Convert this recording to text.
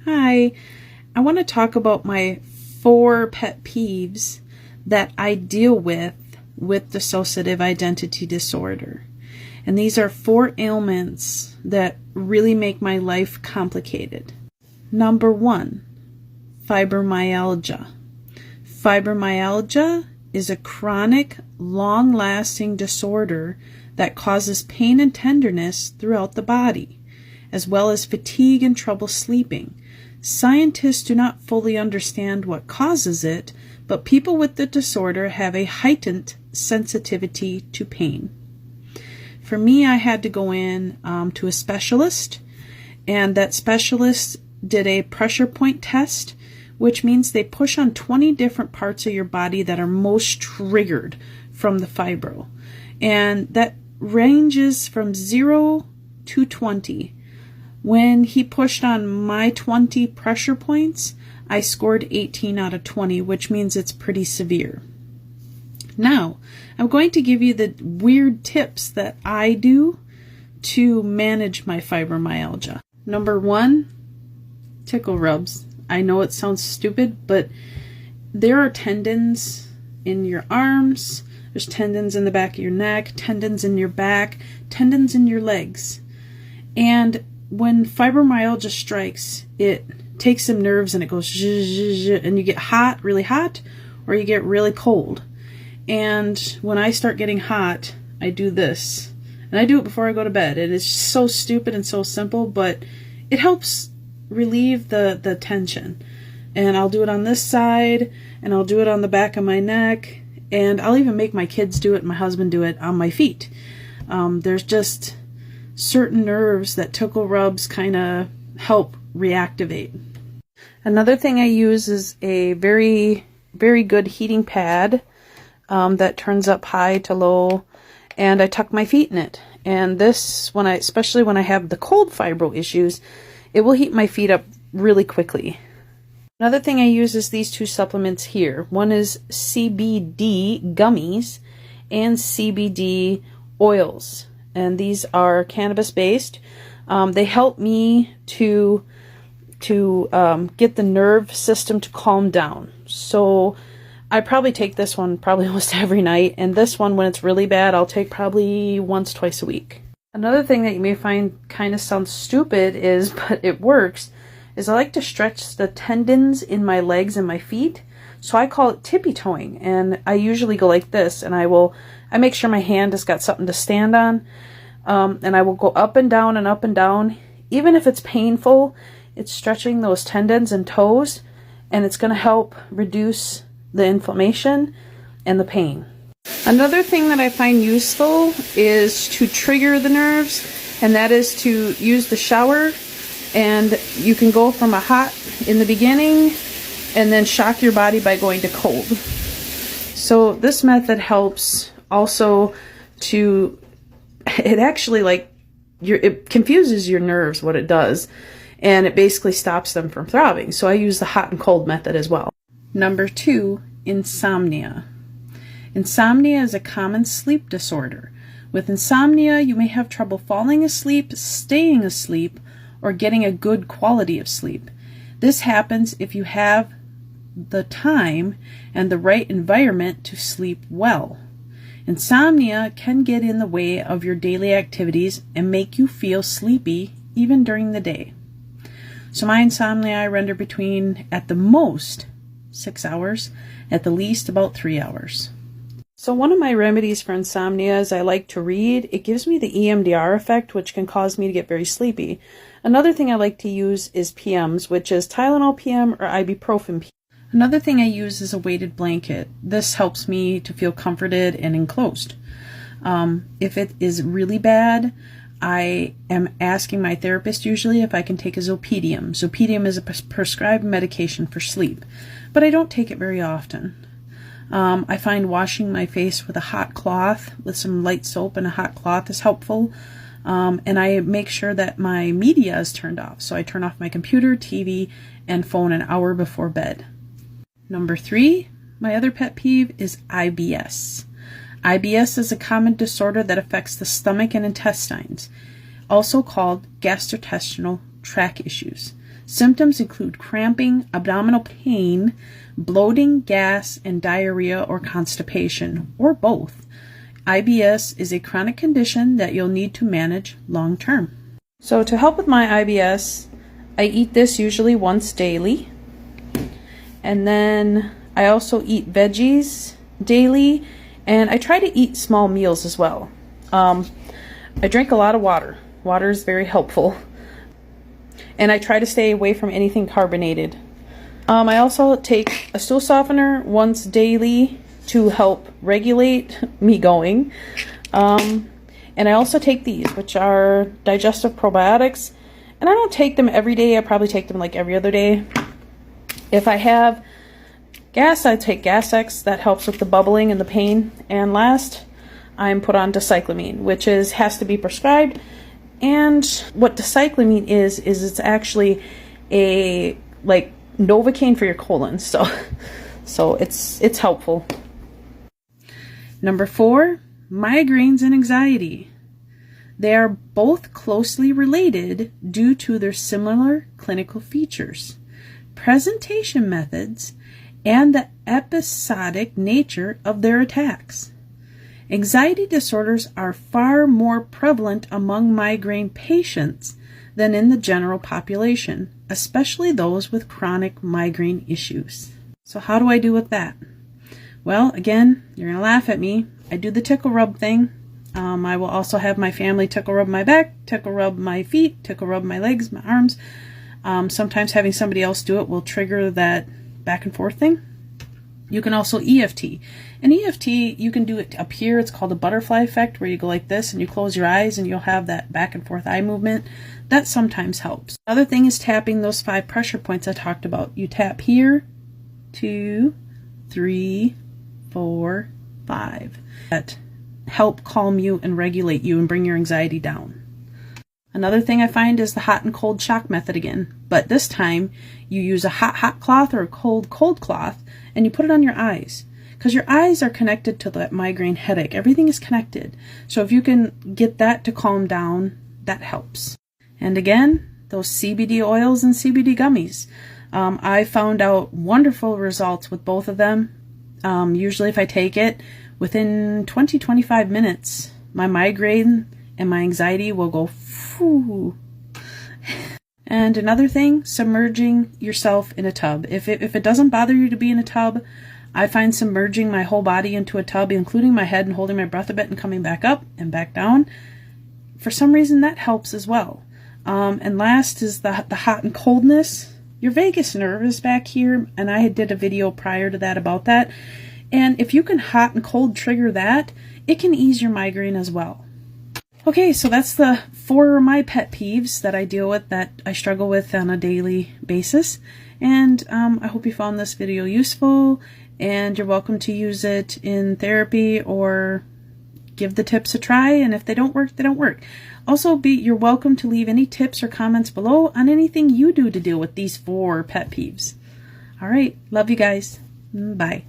Hi, I want to talk about my 4 pet peeves that I deal with dissociative identity disorder. And these are 4 ailments that really make my life complicated. Number 1, fibromyalgia. Fibromyalgia is a chronic, long-lasting disorder that causes pain and tenderness throughout the body, as well as fatigue and trouble sleeping. Scientists do not fully understand what causes it, but people with the disorder have a heightened sensitivity to pain. For me, I had to go in to a specialist, and that specialist did a pressure point test, which means they push on 20 different parts of your body that are most triggered from the fibro. And that ranges from 0 to 20. When he pushed on my 20 pressure points, I scored 18 out of 20, which means it's pretty severe. Now, I'm going to give you the weird tips that I do to manage my fibromyalgia. Number 1, tickle rubs. I know it sounds stupid, but there are tendons in your arms, there's tendons in the back of your neck, tendons in your back, tendons in your legs. And when fibromyalgia strikes, it takes some nerves and it goes zh, zh, zh, and you get hot, really hot, or you get really cold. And when I start getting hot, I do this. And I do it before I go to bed. And it's so stupid and so simple, but it helps relieve the tension. And I'll do it on this side, and I'll do it on the back of my neck, and I'll even make my kids do it and my husband do it on my feet. There's just certain nerves that tickle rubs kind of help reactivate. Another thing I use is a very, very good heating pad that turns up high to low, and I tuck my feet in it. And this, especially when I have the cold fibro issues, it will heat my feet up really quickly. Another thing I use is these 2 supplements here. One is CBD gummies and CBD oils. And these are cannabis-based. They help me to get the nerve system to calm down. So I probably take this one probably almost every night. And this one, when it's really bad, I'll take probably once, twice a week. Another thing that you may find kind of sounds stupid but it works, is I like to stretch the tendons in my legs and my feet. So I call it tippy-toeing, and I usually go like this, and I make sure my hand has got something to stand on, and I will go up and down and up and down. Even if it's painful, it's stretching those tendons and toes, and it's going to help reduce the inflammation and the pain. Another thing that I find useful is to trigger the nerves, and that is to use the shower. And you can go from a hot in the beginning and then shock your body by going to cold. So this method helps also it confuses your nerves, what it does, and it basically stops them from throbbing. So I use the hot and cold method as well. Number 2, insomnia. Insomnia is a common sleep disorder. With insomnia, you may have trouble falling asleep, staying asleep, or getting a good quality of sleep. This happens if you have the time and the right environment to sleep well. Insomnia can get in the way of your daily activities and make you feel sleepy even during the day. So my insomnia I render between, at the most, 6 hours, at the least about 3 hours. So one of my remedies for insomnia is I like to read. It gives me the EMDR effect, which can cause me to get very sleepy. Another thing I like to use is PMs, which is Tylenol PM or ibuprofen PM. Another thing I use is a weighted blanket. This helps me to feel comforted and enclosed. If it is really bad, I am asking my therapist usually if I can take a Zopedium. Zopedium is a prescribed medication for sleep, but I don't take it very often. I find washing my face with a hot cloth, with some light soap and a hot cloth, is helpful. And I make sure that my media is turned off. So I turn off my computer, TV, and phone an hour before bed. Number 3, my other pet peeve is IBS. IBS is a common disorder that affects the stomach and intestines, also called gastrointestinal tract issues. Symptoms include cramping, abdominal pain, bloating, gas, and diarrhea or constipation, or both. IBS is a chronic condition that you'll need to manage long term. So to help with my IBS, I eat this usually once daily. And then I also eat veggies daily, and I try to eat small meals as well. I drink a lot of water. Water is very helpful. And I try to stay away from anything carbonated. I also take a stool softener once daily to help regulate me going. And I also take these, which are digestive probiotics. And I don't take them every day. I probably take them like every other day. If I have gas, I take Gas-X. That helps with the bubbling and the pain. And last, I'm put on dicyclomine, which has to be prescribed. And what dicyclomine is it's actually a like Novocaine for your colon. So it's helpful. Number 4, migraines and anxiety. They are both closely related due to their similar clinical features, presentation methods, and the episodic nature of their attacks. Anxiety disorders are far more prevalent among migraine patients than in the general population, especially those with chronic migraine issues. So how do I do with that? Well, again, you're going to laugh at me. I do the tickle rub thing. I will also have my family tickle rub my back, tickle rub my feet, tickle rub my legs, my arms. Sometimes having somebody else do it will trigger that back and forth thing. You can also EFT. And EFT, you can do it up here. It's called a butterfly effect, where you go like this and you close your eyes and you'll have that back and forth eye movement. That sometimes helps. Another thing is tapping those 5 pressure points I talked about. You tap here, 2, 3, 4, 5. That help calm you and regulate you and bring your anxiety down. Another thing I find is the hot and cold shock method again, but this time you use a hot cloth or a cold cloth and you put it on your eyes, because your eyes are connected to that migraine headache. Everything is connected. So if you can get that to calm down, that helps. And again, those CBD oils and CBD gummies. I found out wonderful results with both of them. Usually if I take it, within 20-25 minutes, my migraine and my anxiety will go phew. And another thing, submerging yourself in a tub. If it doesn't bother you to be in a tub, I find submerging my whole body into a tub, including my head, and holding my breath a bit and coming back up and back down, for some reason that helps as well. And last is the hot and coldness. Your vagus nerve is back here, and I did a video prior to that about that. And if you can hot and cold trigger that, it can ease your migraine as well. Okay, so that's the 4 of my pet peeves that I deal with, that I struggle with on a daily basis. And I hope you found this video useful, and you're welcome to use it in therapy or give the tips a try, and if they don't work, they don't work. Also, you're welcome to leave any tips or comments below on anything you do to deal with these 4 pet peeves. All right, love you guys. Bye.